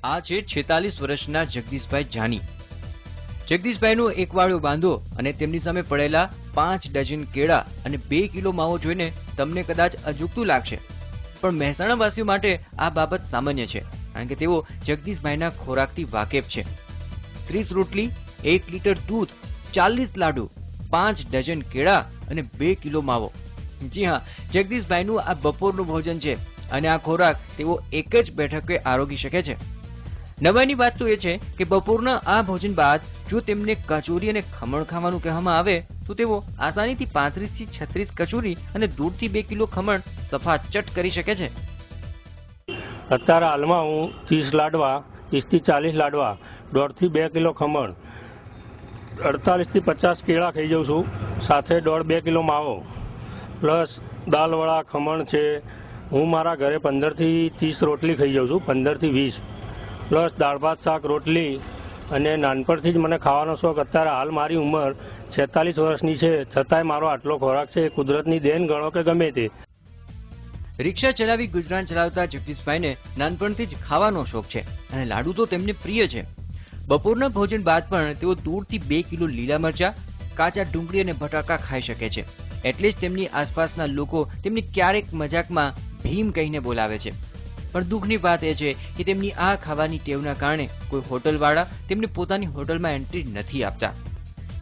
આ છે 46 વર્ષના જગદીશભાઈ જાની। જગદીશભાઈનો એક વાળો બાંધો અને તેમની સામે પડેલા 5 ડઝન કેળા અને 2 કિલો માવો જોઈને તમને કદાચ અજુગતું લાગશે, પણ મહેસાણા વાસીઓ માટે આ બાબત સામાન્ય છે, કારણ કે તેઓ જગદીશભાઈના ખોરાકથી વાકેફ છે। 30 રોટલી, 1 લીટર દૂધ, 40 લાડુ, 5 ડઝન કેળા અને 2 કિલો માવો। જી હા, જગદીશભાઈનું આ બપોરનું ભોજન છે અને આ ખોરાક તેઓ એક જ બેઠકે આરોગી શકે છે। નવાઈની વાત તો એ છે કે બપોરના આ ભોજન બાદ જો તેમને કચોરી અને ખમણ ખાવાનું કહેવામાં આવે તો તેઓ આસાનીથી 35 થી 36 કચોરી અને દૂધથી 2 કિલો ખમણ સફાચટ કરી શકે છે। અત્યારે હાલમાં હું 30 લાડવા, 30 થી 40 લાડવા, 1.5 થી 2 કિલો ખમણ, 48 થી 50 કેળા ખાઈ જાઉં છું, સાથે 1.5-2 કિલો માવો પ્લસ દાલવાળા ખમણ છે। હું મારા ઘરે 15 થી 30 રોટલી ખાઈ જાઉં છું, 15 થી 20 પ્લસ દાળ ભાત શાક રોટલી, અને નાનપણથી જ મને ખાવાનો શોખ। અત્યારે હાલ મારી ઉંમર 46 વર્ષની છે, છતાંય મારો આટલો ખોરાક છે, કુદરતની દેન ગણો કે ગમે તે। રિક્ષા ચલાવી ગુજરાન ચલાવતા જગદીશભાઈને નાનપણથી જ ખાવાનો શોખ છે અને લાડુ તો તેમને પ્રિય છે। બપોરના ભોજન બાદ પણ તેઓ દૂધથી 2 કિલો લીલા મરચા, કાચા ડુંગળી અને બટાકા ખાઈ શકે છે, એટલે જ તેમની આસપાસના લોકો તેમને ક્યારેક મજાકમાં ભીમ કહીને બોલાવે છે। પણ દુઃખની વાત એ છે કે તેમની આ ખાવાની ટેવના કારણે કોઈ હોટલવાળા તેમને પોતાની હોટલમાં એન્ટ્રી નથી આપતા।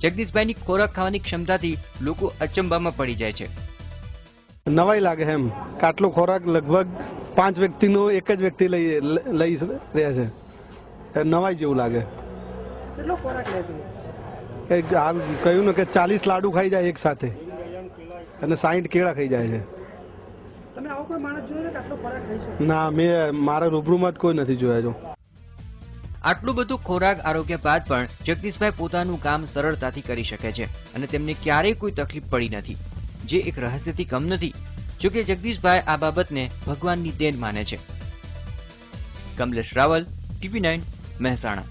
જગદીશભાઈની ખોરાક ખાવાની ક્ષમતાથી લોકો અચંબામાં પડી જાય છે। નવાઈ લાગે એમ કે આટલો ખોરાક લગભગ 5 વ્યક્તિનો એક જ વ્યક્તિ લઈ રહ્યા છે, નવાઈ જેવું લાગે। કેટલો ખોરાક લે છે? હાલ કહ્યું ને કે 40 લાડુ ખાઈ જાય એક સાથે અને 60 કેળા ખાઈ જાય છે। તમે આવો કોઈ માણસ જોયો કે આટલો ખોરાક ખાઈ શકે? ના, મેં મારા રૂબરૂમાં જ કોઈ નથી જોયા જો। આટલું બધું ખોરાક આરોગ્ય બાદ પણ જગદીશભાઈ પોતાનું કામ સરળતાથી કરી શકે છે અને તેમને ક્યારેય કોઈ તકલીફ પડી નથી, જે એક રહસ્યથી કમ નથી। જોકે જગદીશભાઈ આ બાબતને ભગવાનની દેન માને છે। કમલેશ રાવલ, TV9, મહેસાણા।